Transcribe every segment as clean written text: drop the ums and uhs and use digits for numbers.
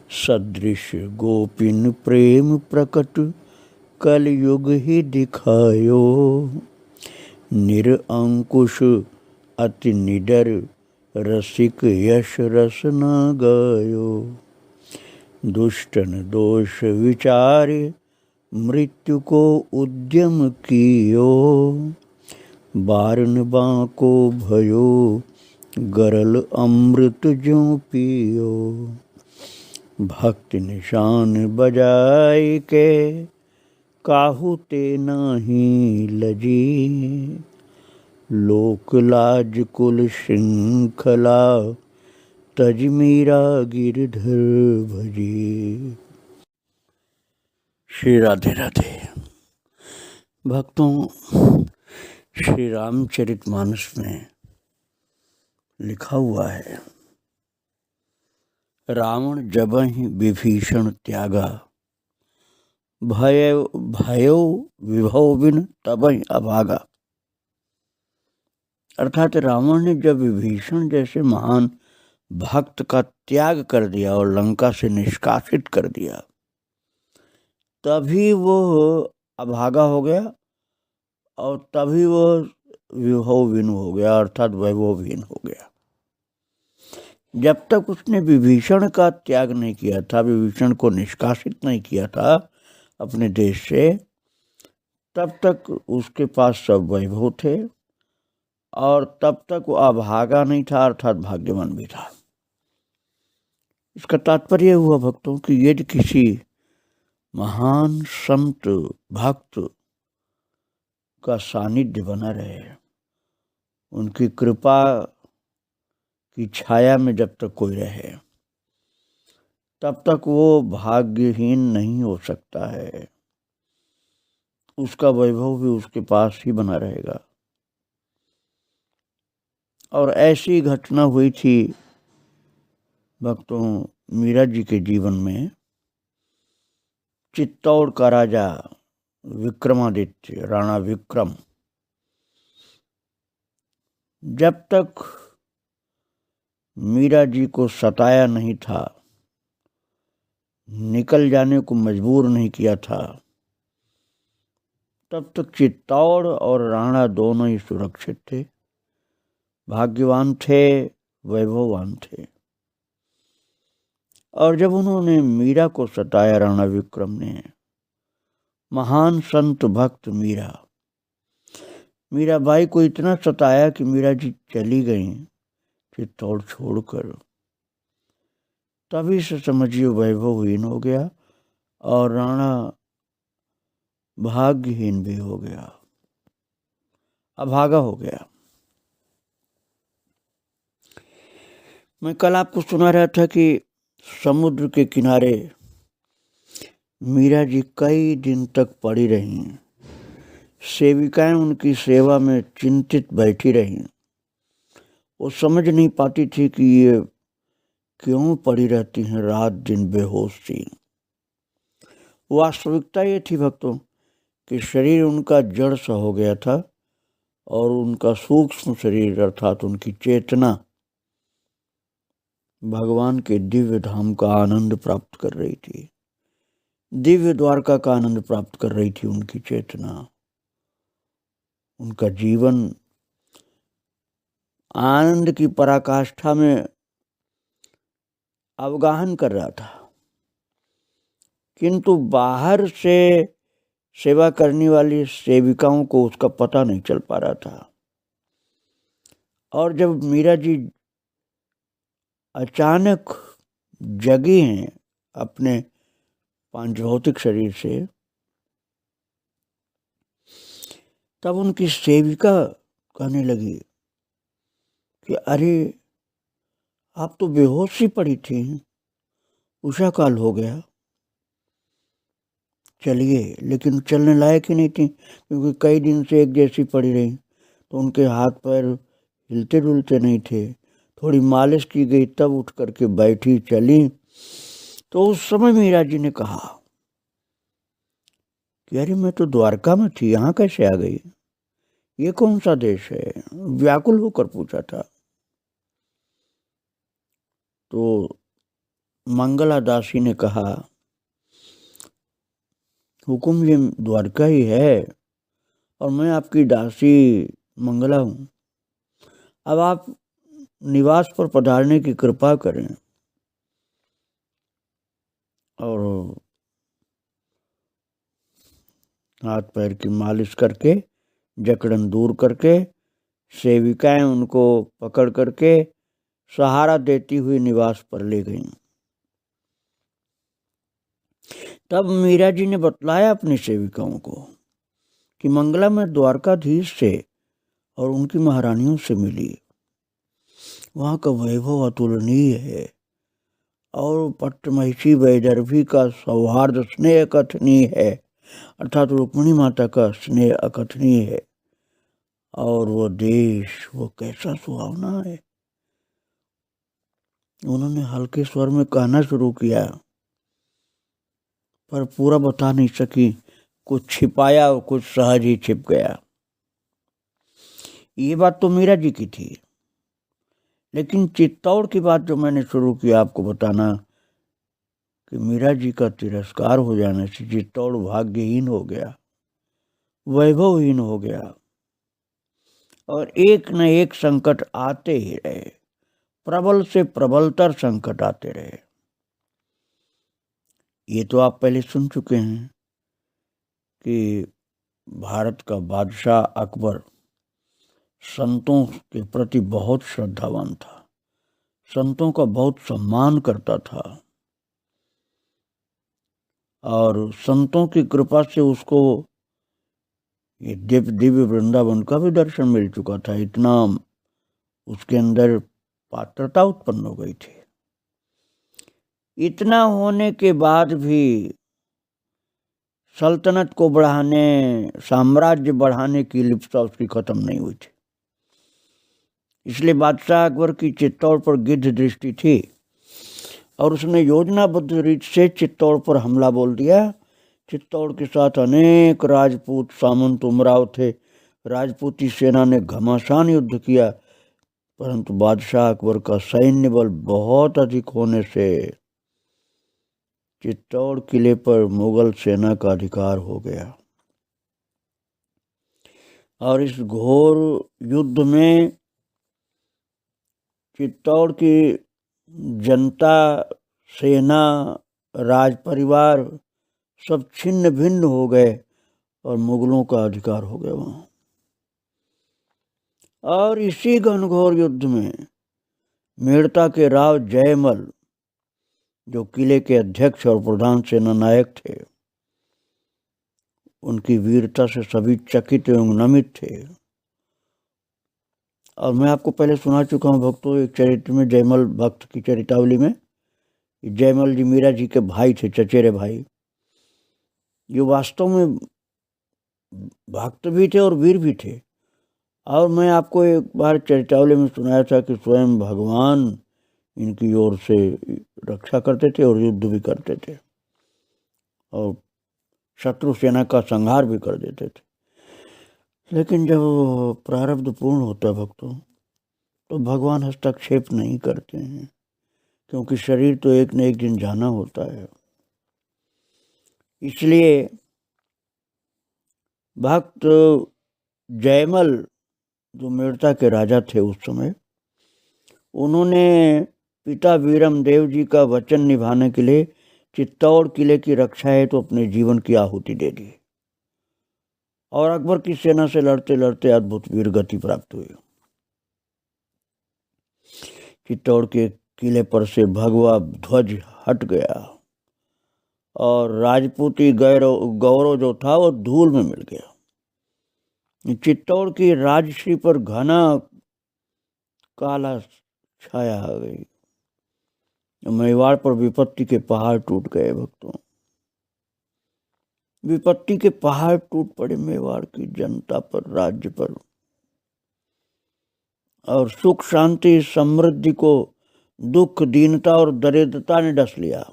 सदृश गोपिन प्रेम प्रकट कलयुग ही दिखायो। निरअंकुश अति निडर रसिक यश रस न गायो। दुष्टन दोष विचारे मृत्यु को उद्यम कियो। बारन बांको भयो गरल अमृत ज्यों पियो। भक्ति निशान बजाय के काहू ते नाही लजी। लोक लाज कुल श्रृंखला तज मीरा गिरधर भजी। श्री राधे राधे। भक्तों, श्री रामचरितमानस में लिखा हुआ है, रावण जबहि विभीषण त्यागा। भयो विभव बिन तबहि अभागा। अर्थात रावण ने जब विभीषण जैसे महान भक्त का त्याग कर दिया और लंका से निष्कासित कर दिया, तभी वो अभागा हो गया और तभी वो विभवहीन हो गया, अर्थात वैभवहीन हो गया। जब तक उसने विभीषण का त्याग नहीं किया था, विभीषण को निष्कासित नहीं किया था अपने देश से, तब तक उसके पास सब वैभव थे और तब तक वो अभागा नहीं था, अर्थात भाग्यवान भी था। इसका तात्पर्य हुआ भक्तों कि यदि किसी महान संत भक्त का सानिध्य बना रहे, उनकी कृपा की छाया में जब तक कोई रहे, तब तक वो भाग्यहीन नहीं हो सकता है। उसका वैभव भी उसके पास ही बना रहेगा। और ऐसी घटना हुई थी भक्तों मीरा जी के जीवन में। चित्तौड़ का राजा विक्रमादित्य, राणा विक्रम, जब तक मीरा जी को सताया नहीं था, निकल जाने को मजबूर नहीं किया था, तब तक चित्तौड़ और राणा दोनों ही सुरक्षित थे, भाग्यवान थे, वैभववान थे। और जब उन्होंने मीरा को सताया, राणा विक्रम ने, महान संत भक्त मीराबाई को इतना सताया कि मीरा जी चली गई चित्तौड़ छोड़कर। तभी से समझिए वैभवहीन हो गया और राणा भाग्यहीन भी हो गया, अभागा हो गया। मैं कल आपको सुना रहा था कि समुद्र के किनारे मीरा जी कई दिन तक पड़ी रहीं। सेविकाएं उनकी सेवा में चिंतित बैठी रहीं। वो समझ नहीं पाती थी कि ये क्यों पड़ी रहती हैं रात दिन बेहोश सी। वास्तविकता ये थी भक्तों कि शरीर उनका जड़ सा हो गया था और उनका सूक्ष्म शरीर अर्थात उनकी चेतना भगवान के दिव्य धाम का आनंद प्राप्त कर रही थी, दिव्य द्वारका का आनंद प्राप्त कर रही थी उनकी चेतना। उनका जीवन आनंद की पराकाष्ठा में अवगाहन कर रहा था, किंतु बाहर से सेवा करने वाली सेविकाओं को उसका पता नहीं चल पा रहा था। और जब मीरा जी अचानक जगी हैं अपने पांचभौतिक शरीर से, तब उनकी सेविका कहने लगी कि अरे आप तो बेहोश ही पड़ी थी, उषा काल हो गया, चलिए। लेकिन चलने लायक ही नहीं थी क्योंकि कई दिन से एक जैसी पड़ी रही, तो उनके हाथ पैर हिलते डुलते नहीं थे। थोड़ी मालिश की गई तब उठ करके बैठी, चली। तो उस समय मीरा जी ने कहा कि अरे मैं तो द्वारका में थी, यहाँ कैसे आ गई, ये कौन सा देश है? व्याकुल होकर पूछा था। तो मंगला दासी ने कहा, हुकुम ये द्वारका ही है और मैं आपकी दासी मंगला हूँ। अब आप निवास पर पधारने की कृपा करें और हाथ पैर की मालिश करके, जकड़न दूर करके, सेविकाएं उनको पकड़ करके सहारा देती हुई निवास पर ले गईं। तब मीरा जी ने बतलाया अपनी सेविकाओं को कि मंगला में द्वारकाधीश से और उनकी महारानियों से मिली। वहाँ का वैभव अतुलनीय है और पट्टमहिषी वैदर्भी का सौहार्द स्नेह अकथनीय है, अर्थात रुक्मिणी माता का स्नेह अकथनीय है। और वो देश वो कैसा सुहावना है। उन्होंने हल्के स्वर में कहना शुरू किया, पर पूरा बता नहीं सकी, कुछ छिपाया और कुछ सहज ही छिप गया। ये बात तो मीरा जी की थी, लेकिन चित्तौड़ की बात जो मैंने शुरू किया आपको बताना कि मीरा जी का तिरस्कार हो जाने से चित्तौड़ भाग्यहीन हो गया, वैभवहीन हो गया और एक न एक संकट आते ही रहे, प्रबल से प्रबलतर संकट आते रहे। ये तो आप पहले सुन चुके हैं कि भारत का बादशाह अकबर संतों के प्रति बहुत श्रद्धावान था, संतों का बहुत सम्मान करता था और संतों की कृपा से उसको ये दिव्य वृंदावन का भी दर्शन मिल चुका था। इतना उसके अंदर पात्रता उत्पन्न हो गई थी। इतना होने के बाद भी सल्तनत को बढ़ाने, साम्राज्य बढ़ाने की लिप्सा उसकी खत्म नहीं हुई थी। इसलिए बादशाह अकबर की चित्तौड़ पर गिद्ध दृष्टि थी और उसने योजनाबद्ध रीत से चित्तौड़ पर हमला बोल दिया। चित्तौड़ के साथ अनेक राजपूत सामंत उमराव थे। राजपूती सेना ने घमासान युद्ध किया, परंतु बादशाह अकबर का सैन्य बल बहुत अधिक होने से चित्तौड़ किले पर मुगल सेना का अधिकार हो गया और इस घोर युद्ध में चित्तौड़ की जनता, सेना, राज परिवार सब छिन्न भिन्न हो गए और मुगलों का अधिकार हो गया वहाँ। और इसी घनघोर युद्ध में मेड़ता के राव जयमल, जो किले के अध्यक्ष और प्रधान सेना नायक थे, उनकी वीरता से सभी चकित एवं नमित थे। और मैं आपको पहले सुना चुका हूँ भक्तों, एक चरित्र में, जयमल भक्त की चरितावली में, जयमल जी मीरा जी के भाई थे, चचेरे भाई, जो वास्तव में भक्त भी थे और वीर भी थे। और मैं आपको एक बार चरितावली में सुनाया था कि स्वयं भगवान इनकी ओर से रक्षा करते थे और युद्ध भी करते थे और शत्रु सेना का संहार भी कर देते थे। लेकिन जब प्रारब्ध पूर्ण होता है भक्तों, तो भगवान हस्तक्षेप नहीं करते हैं, क्योंकि शरीर तो एक न एक दिन जाना होता है। इसलिए भक्त जयमल, जो मेड़ता के राजा थे उस समय, उन्होंने पिता वीरम देव जी का वचन निभाने के लिए चित्तौड़ किले की रक्षा है तो अपने जीवन की आहुति दे दी और अकबर की सेना से लड़ते लड़ते अद्भुत वीर गति प्राप्त हुई। चित्तौड़ के किले पर से भगवा ध्वज हट गया और राजपूती गौरव जो था वो धूल में मिल गया। चित्तौड़ की राजश्री पर घना काला छाया आ गई। मेवाड़ पर विपत्ति के पहाड़ टूट गए भक्तों, विपत्ति के पहाड़ टूट पड़े मेवाड़ की जनता पर, राज्य पर, और सुख शांति समृद्धि को दुख, दीनता और दरिद्रता ने डस लिया।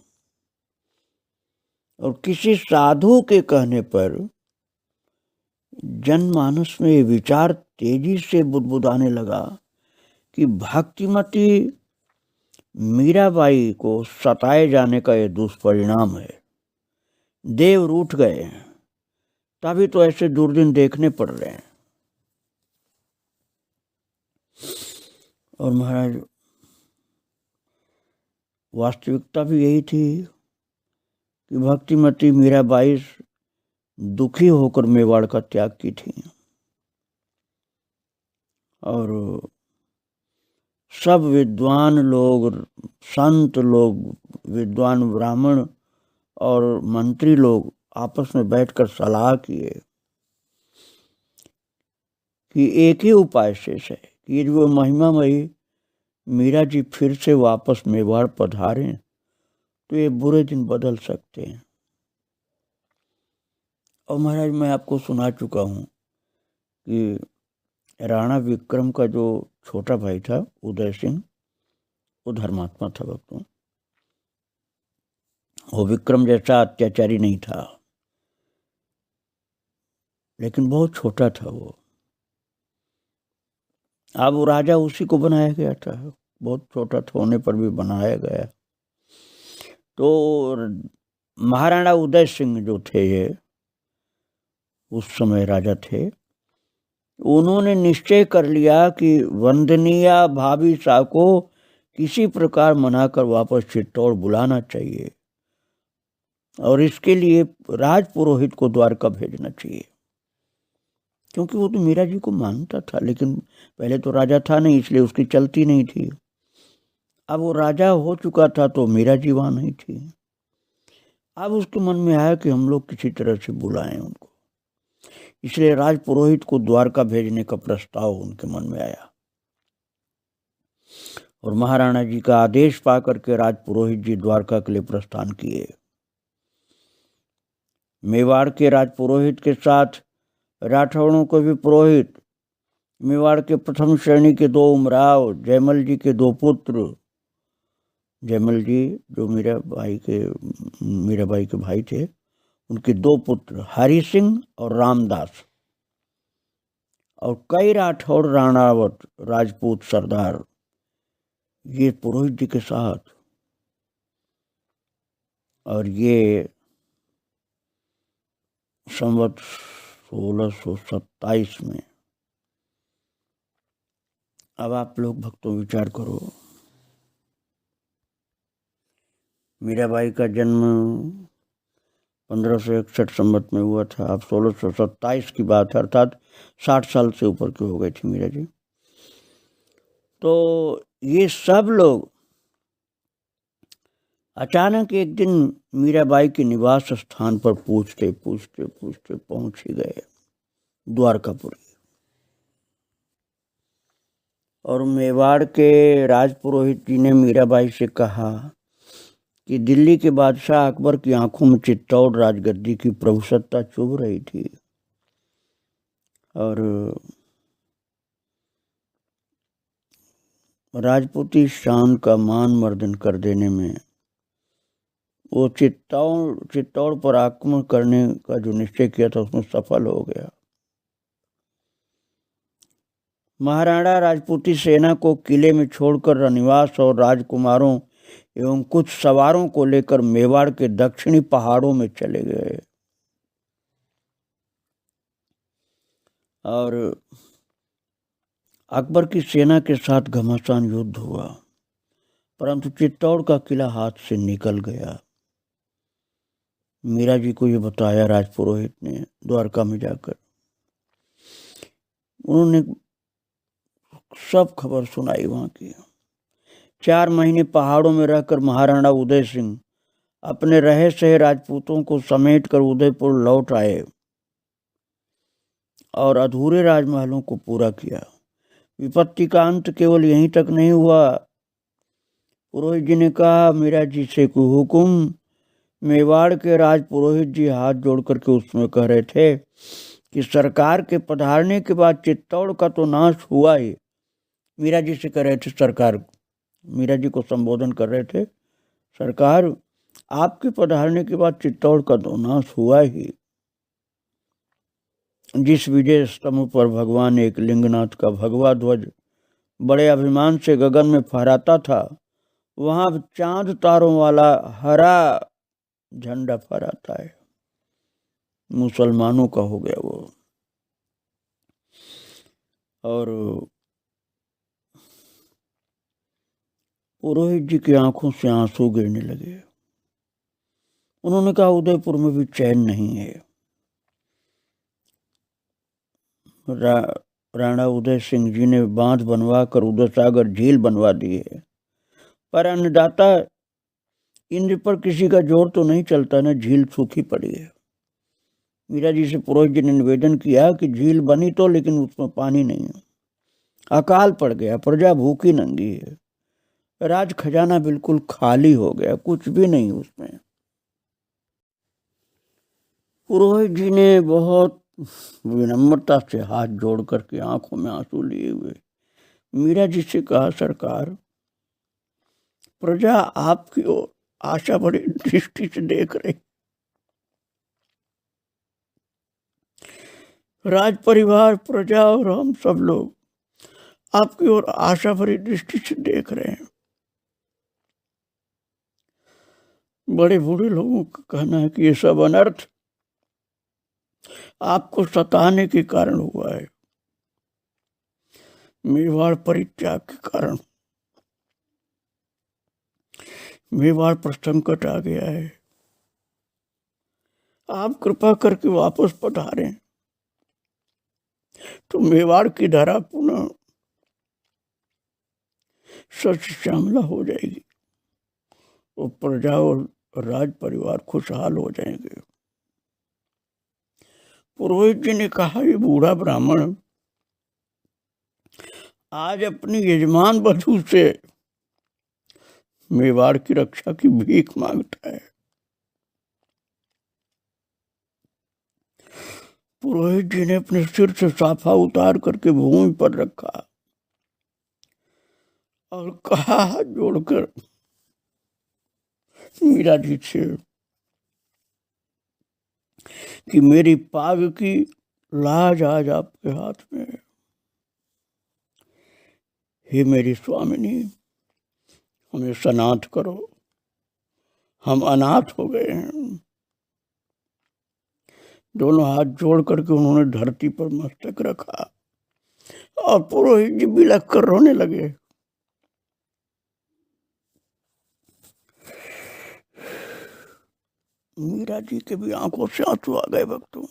और किसी साधु के कहने पर जनमानस में ये विचार तेजी से बुदबुदाने लगा कि भक्तिमती मीराबाई को सताए जाने का ये दुष्परिणाम है। देव रूठ गए हैं, तभी तो ऐसे दुर्दिन देखने पड़ रहे हैं। और महाराज वास्तविकता भी यही थी कि भक्तिमती मीराबाई दुखी होकर मेवाड़ का त्याग की थी और सब विद्वान लोग, संत लोग, विद्वान ब्राह्मण और मंत्री लोग आपस में बैठकर सलाह किए कि एक ही उपाय शेष है कि जो महिमामयी मीरा जी फिर से वापस मेवाड़ पधारें तो ये बुरे दिन बदल सकते हैं। और महाराज मैं आपको सुना चुका हूँ कि राणा विक्रम का जो छोटा भाई था उदय सिंह, वो धर्मात्मा था भक्तों। वो विक्रम जैसा अत्याचारी नहीं था, लेकिन बहुत छोटा था वो। अब वो राजा उसी को बनाया गया था, बहुत छोटा था होने पर भी बनाया गया। तो महाराणा उदय सिंह जो थे, ये उस समय राजा थे, उन्होंने निश्चय कर लिया कि वंदनीय भाभी शाह को किसी प्रकार मनाकर वापस चित्तौड़ बुलाना चाहिए और इसके लिए राज पुरोहित को द्वारका भेजना चाहिए, क्योंकि वो तो मीरा जी को मानता था, लेकिन पहले तो राजा था नहीं, इसलिए उसकी चलती नहीं थी। अब वो राजा हो चुका था तो मीरा जी वहां नहीं थी। अब उसके मन में आया कि हम लोग किसी तरह से बुलाएं उनको, इसलिए राज पुरोहित को द्वारका भेजने का प्रस्ताव उनके मन में आया। और महाराणा जी का आदेश पाकर के राज पुरोहित जी द्वारका के लिए प्रस्थान किए। मेवाड़ के राज पुरोहित के साथ राठौड़ों को भी पुरोहित, मेवाड़ के प्रथम श्रेणी के 2 उमराव, जयमल जी के 2 पुत्र, जयमल जी जो मीराबाई के भाई थे, उनके 2 पुत्र हरि सिंह और रामदास, और कई राठौड़ राणावत राजपूत सरदार, ये पुरोहित जी के साथ। और ये संवत 1627 में। अब आप लोग भक्तों विचार करो, मीराबाई का जन्म 1561 संवत में हुआ था। अब 1627 की बात है, अर्थात 60 साल से ऊपर की हो गई थी मीरा जी। तो ये सब लोग अचानक एक दिन मीराबाई के निवास स्थान पर पूछते पहुंच ही गए द्वारकापुरी। और मेवाड़ के राजपुरोहित जी ने मीराबाई से कहा कि दिल्ली के बादशाह अकबर की आंखों में चित्तौड़ राजगद्दी की प्रभुसत्ता चुभ रही थी और राजपूती शान का मान मर्दन कर देने में वो चित्तौड़ पर आक्रमण करने का जो निश्चय किया था उसमें सफल हो गया। महाराणा राजपूती सेना को किले में छोड़कर रनिवास और राजकुमारों एवं कुछ सवारों को लेकर मेवाड़ के दक्षिणी पहाड़ों में चले गए और अकबर की सेना के साथ घमासान युद्ध हुआ, परंतु चित्तौड़ का किला हाथ से निकल गया। मीरा जी को ये बताया राजपुरोहित ने द्वारका में जाकर। उन्होंने सब खबर सुनाई वहां की। 4 महीने पहाड़ों में रहकर महाराणा उदय सिंह अपने रहे सहे राजपूतों को समेट कर उदयपुर लौट आए और अधूरे राजमहलों को पूरा किया। विपत्ति का अंत केवल यहीं तक नहीं हुआ। पुरोहित जी ने कहा, मीरा जी से कोई हुक्म? मेवाड़ के राज पुरोहित जी हाथ जोड़ करके उसमें कह रहे थे कि सरकार के पधारने के बाद चित्तौड़ का तो नाश हुआ ही। मीरा जी से कह रहे थे, सरकार, मीरा जी को संबोधन कर रहे थे, सरकार आपके पधारने के बाद चित्तौड़ का तो नाश हुआ ही। जिस विजय स्तंभ पर भगवान एक लिंगनाथ का भगवा ध्वज बड़े अभिमान से गगन में फहराता था, वहां चांद तारों वाला हरा झंडा फहराता है, मुसलमानों का हो गया वो। और पुरोहित जी की आंखों से आंसू गिरने लगे। उन्होंने कहा उदयपुर में भी चैन नहीं है। राणा उदय सिंह जी ने बांध बनवा कर उदय सागर झील बनवा दी है, पर अन्नदाता इंद्र पर किसी का जोर तो नहीं चलता ना, झील सूखी पड़ी है। मीरा जी से पुरोहित जी ने निवेदन किया कि झील बनी तो, लेकिन उसमें पानी नहीं है, अकाल पड़ गया, प्रजा भूखी नंगी है, राज खजाना बिल्कुल खाली हो गया, कुछ भी नहीं उसमें। पुरोहित जी ने बहुत विनम्रता से हाथ जोड़ करके आंखों में आंसू लिए हुए मीरा जी से कहा, सरकार, प्रजा आपकी ओर आशा भरी दृष्टि से देख रही, राज परिवार, प्रजा और हम सब लोग आपकी ओर आशा भरी दृष्टि से देख रहे हैं। बड़े बूढ़े लोगों का कहना है कि ये सब अनर्थ आपको सताने के कारण हुआ है, मेवाड़ परित्याग के कारण। मेवाड़ पर संकट आ गया है, आप कृपा करके वापस पधारें तो मेवाड़ की धरा पुनः सच श्यामला हो जाएगी और प्रजा और राज परिवार खुशहाल हो जाएंगे। पुरोहित जी ने कहा, ये बूढ़ा ब्राह्मण आज अपनी यजमान बधू से मेवाड़ की रक्षा की भीख मांगता है। पुरोहित जी ने अपने सिर से साफा उतार करके भूमि पर रखा और कहा हाथ जोड़कर मीरा जी से कि मेरी पाग की लाज आज आपके हाथ में है। हे मेरी स्वामिनी, हमें सनाथ करो, हम अनाथ हो गए हैं। दोनों हाथ जोड़ करके उन्होंने धरती पर मस्तक रखा और पुरोहित जी बिलख कर रोने लगे। मीरा जी के भी आंखों से आंसू आ गए भक्तों।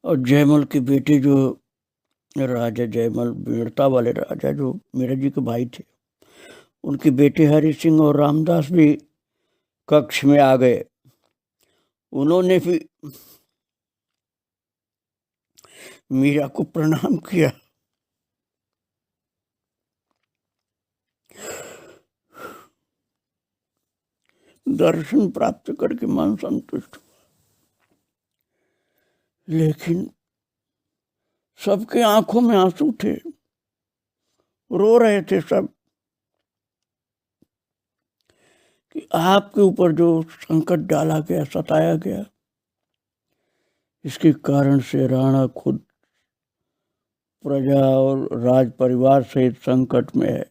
और जयमल के बेटे जो राजा जयमल, वीरता वाले राजा जो मीरा जी के भाई थे, उनके बेटे हरि सिंह और रामदास भी कक्ष में आ गए। उन्होंने भी मीरा को प्रणाम किया। दर्शन प्राप्त करके मन संतुष्ट हुआ, लेकिन सबके आंखों में आंसू थे, रो रहे थे सब कि आपके ऊपर जो संकट डाला गया, सताया गया, इसके कारण से राणा खुद प्रजा और राज परिवार सहित संकट में है।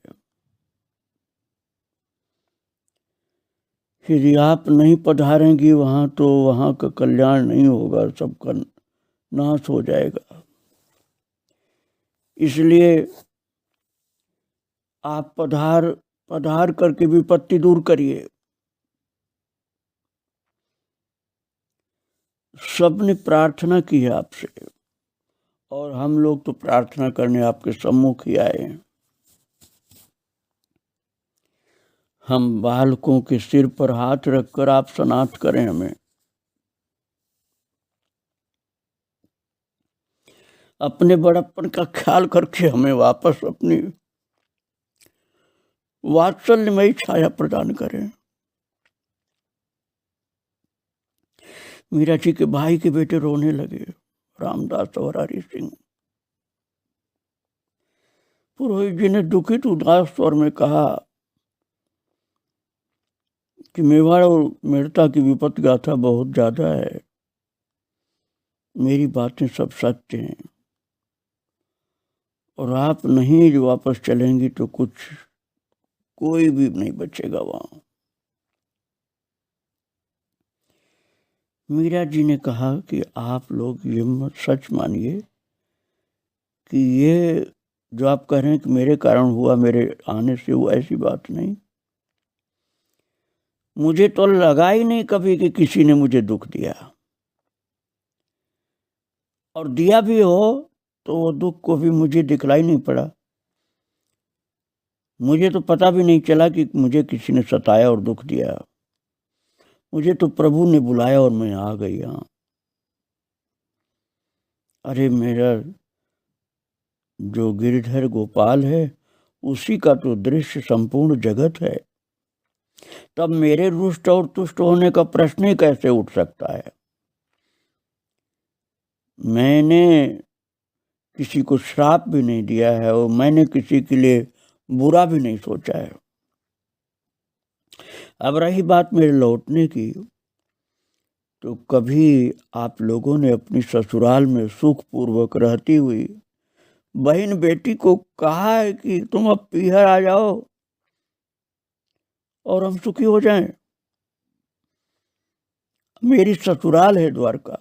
यदि आप नहीं पधारेंगी वहां तो वहां का कल्याण नहीं होगा, सबका नाश हो जाएगा। इसलिए आप पधार करके विपत्ति दूर करिए। सबने प्रार्थना की है आपसे और हम लोग तो प्रार्थना करने आपके सम्मुख ही आए हैं। हम बालकों के सिर पर हाथ रखकर आप सनाथ करें, हमें अपने बड़प्पन का ख्याल करके हमें वापस अपनी वात्सल्यमयी छाया प्रदान करें। मीरा जी के भाई के बेटे रोने लगे, रामदास और हरि सिंह। पुरोहित जी ने दुखित उदास स्वर में कहा कि मेवाड़ और मेड़ता की विपत्ति गाथा बहुत ज्यादा है, मेरी बातें सब सत्य हैं और आप नहीं जो वापस चलेंगी तो कोई भी नहीं बचेगा वहां। मीरा जी ने कहा कि आप लोग ये मत सच मानिए कि ये जो आप कह रहे हैं कि मेरे कारण हुआ, मेरे आने से हुआ, ऐसी बात नहीं। मुझे तो लगा ही नहीं कभी कि किसी ने मुझे दुख दिया, और दिया भी हो तो वो दुख को भी मुझे दिखलाई नहीं पड़ा। मुझे तो पता भी नहीं चला कि मुझे किसी ने सताया और दुख दिया। मुझे तो प्रभु ने बुलाया और मैं आ गई यहाँ। अरे मेरा जो गिरधर गोपाल है उसी का तो दृश्य संपूर्ण जगत है, तब मेरे रुष्ट और तुष्ट होने का प्रश्न ही कैसे उठ सकता है। मैंने किसी को श्राप भी नहीं दिया है और मैंने किसी के लिए बुरा भी नहीं सोचा है। अब रही बात मेरे लौटने की, तो कभी आप लोगों ने अपनी ससुराल में सुखपूर्वक रहती हुई बहन बेटी को कहा है कि तुम अब पीहर आ जाओ और हम सुखी हो जाएं? मेरी ससुराल है द्वारका,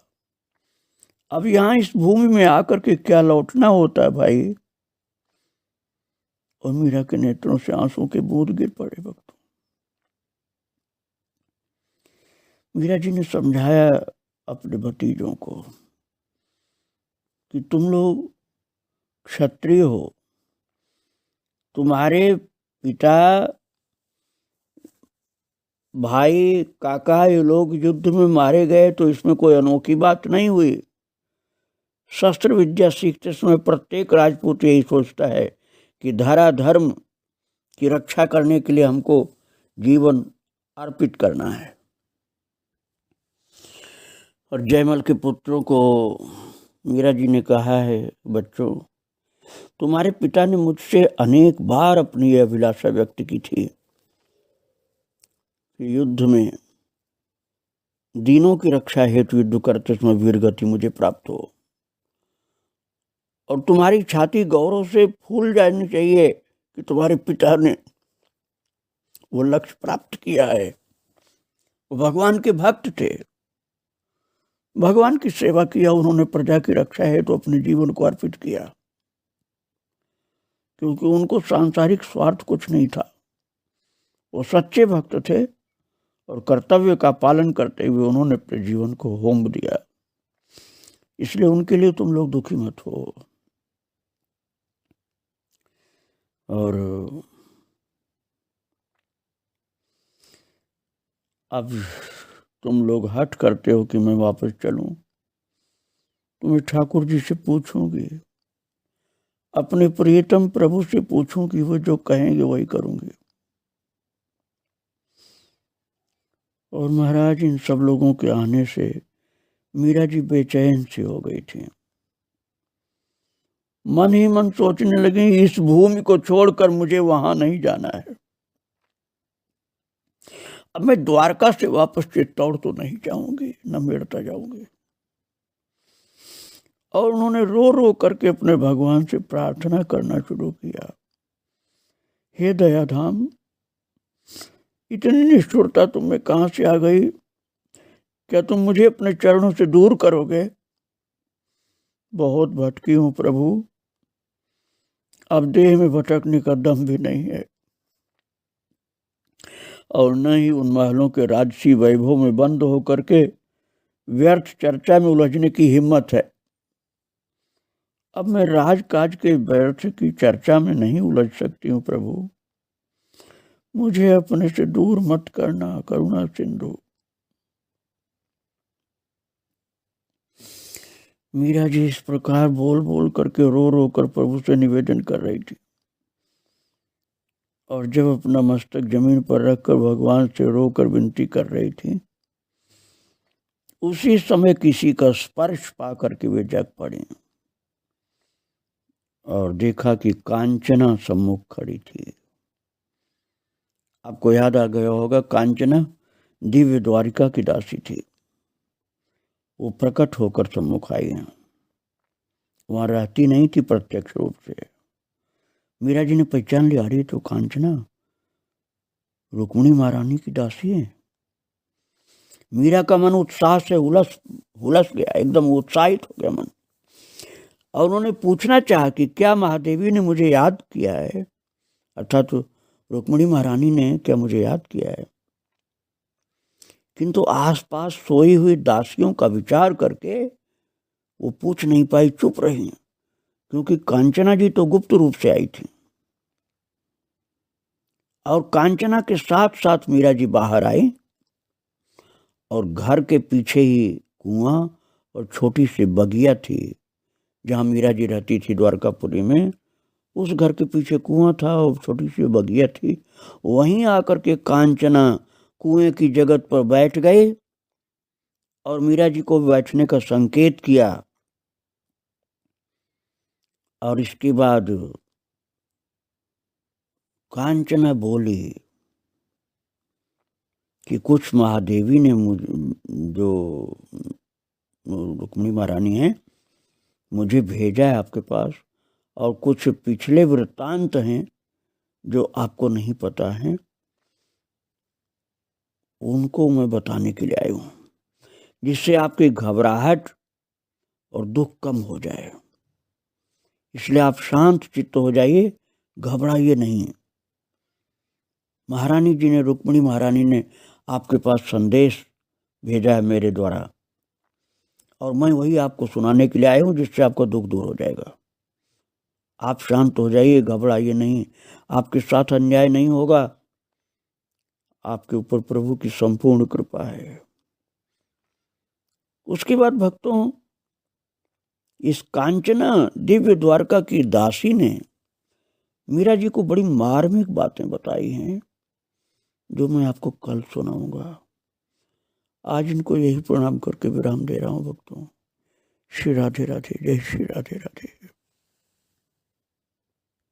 अब यहाँ इस भूमि में आकर के क्या लौटना होता है भाई। और मीरा के नेत्रों से आंसू के बूंद गिर पड़े। भक्तों, मीरा जी ने समझाया अपने भतीजों को कि तुम लोग क्षत्रिय हो, तुम्हारे पिता भाई काका ये लोग युद्ध में मारे गए, तो इसमें कोई अनोखी बात नहीं हुई। शस्त्र विद्या सीखते समय प्रत्येक राजपूत यही सोचता है कि धरा धर्म की रक्षा करने के लिए हमको जीवन अर्पित करना है। और जयमल के पुत्रों को मीरा जी ने कहा है, बच्चों तुम्हारे पिता ने मुझसे अनेक बार अपनी यह अभिलाषा व्यक्त की थी कि युद्ध में दीनों की रक्षा हेतु युद्ध करते समय वीरगति मुझे प्राप्त हो, और तुम्हारी छाती गौरव से फूल जानी चाहिए कि तुम्हारे पिता ने वो लक्ष्य प्राप्त किया है। वो भगवान के भक्त थे, भगवान की सेवा किया उन्होंने, प्रजा की रक्षा है तो अपने जीवन को अर्पित किया, क्योंकि उनको सांसारिक स्वार्थ कुछ नहीं था। वो सच्चे भक्त थे और कर्तव्य का पालन करते हुए उन्होंने अपने जीवन को होम दिया। इसलिए उनके लिए तुम लोग दुखी मत हो। और अब तुम लोग हट करते हो कि मैं वापस चलूं, तो मैं ठाकुर जी से पूछूंगी, अपने प्रियतम प्रभु से पूछूंगी, वो जो कहेंगे वही करूंगी। और महाराज इन सब लोगों के आने से मीरा जी बेचैन सी हो गई थी। मन ही मन सोचने लगी, इस भूमि को छोड़कर मुझे वहां नहीं जाना है। अब मैं द्वारका से वापस चित्तौड़ तो नहीं जाऊंगी, न मेड़ता जाऊंगी। और उन्होंने रो रो करके अपने भगवान से प्रार्थना करना शुरू किया, हे दयाधाम, इतनी निष्ठुरता तुम में कहां से आ गई? क्या तुम मुझे अपने चरणों से दूर करोगे? बहुत भटकी हूं प्रभु, अब देह में भटकने का दम भी नहीं है, और न ही उन महलों के राजसी वैभव में बंद होकर के व्यर्थ चर्चा में उलझने की हिम्मत है। अब मैं राजकाज के व्यर्थ की चर्चा में नहीं उलझ सकती हूँ प्रभु, मुझे अपने से दूर मत करना करुणा सिंधु। मीरा जी इस प्रकार बोल बोल करके रो रो कर प्रभु से निवेदन कर रही थी, और जब अपना मस्तक जमीन पर रखकर भगवान से रोकर विनती कर रही थी, उसी समय किसी का स्पर्श पा करके वे जग पड़ी और देखा कि कांचना सम्मुख खड़ी थी। आपको याद आ गया होगा, कांचना दिव्य द्वारिका की दासी थी। वो प्रकट होकर सम्मुख आई हैं, वहां रहती नहीं थी प्रत्यक्ष रूप से, मीरा जी ने पहचान लिया, अरे तो कांचना रुक्मिणी महारानी की दासी है। मीरा का मन उत्साह से हुलस गया, एकदम उत्साहित हो गया मन, और उन्होंने पूछना चाहा कि क्या महादेवी ने मुझे याद किया है, अर्थात रुक्मिणी महारानी ने क्या मुझे याद किया है। किंतु आसपास सोई हुई दासियों का विचार करके वो पूछ नहीं पाई, चुप रही, क्योंकि कांचना जी तो गुप्त रूप से आई थी। और कांचना के साथ साथ मीरा जी बाहर आई और घर के पीछे ही कुआं और छोटी सी बगिया थी जहां मीरा जी रहती थी द्वारकापुरी में। उस घर के पीछे कुआं था और छोटी सी बगिया थी। वहीं आकर के कांचना कुएं की जगह पर बैठ गई और मीरा जी को बैठने का संकेत किया। और इसके बाद कांचना बोली कि कुछ महादेवी ने जो रुक्मिणी महारानी है मुझे भेजा है आपके पास, और कुछ पिछले वृत्तांत हैं जो आपको नहीं पता है, उनको मैं बताने के लिए आई हूँ, जिससे आपकी घबराहट और दुख कम हो जाए। इसलिए आप शांत चित्त हो जाइए, घबराइए नहीं। महारानी जी ने, रुक्मिणी महारानी ने आपके पास संदेश भेजा है मेरे द्वारा, और मैं वही आपको सुनाने के लिए आया हूँ, जिससे आपका दुख दूर हो जाएगा। आप शांत हो जाइए, घबराइए नहीं, आपके साथ अन्याय नहीं होगा, आपके ऊपर प्रभु की संपूर्ण कृपा है। उसके बाद भक्तों, इस कांचना दिव्य द्वारका की दासी ने मीरा जी को बड़ी मार्मिक बातें बताई हैं, जो मैं आपको कल सुनाऊंगा। आज इनको यही प्रणाम करके विराम दे रहा हूं भक्तों। श्री राधे राधे, जय श्री राधे राधे।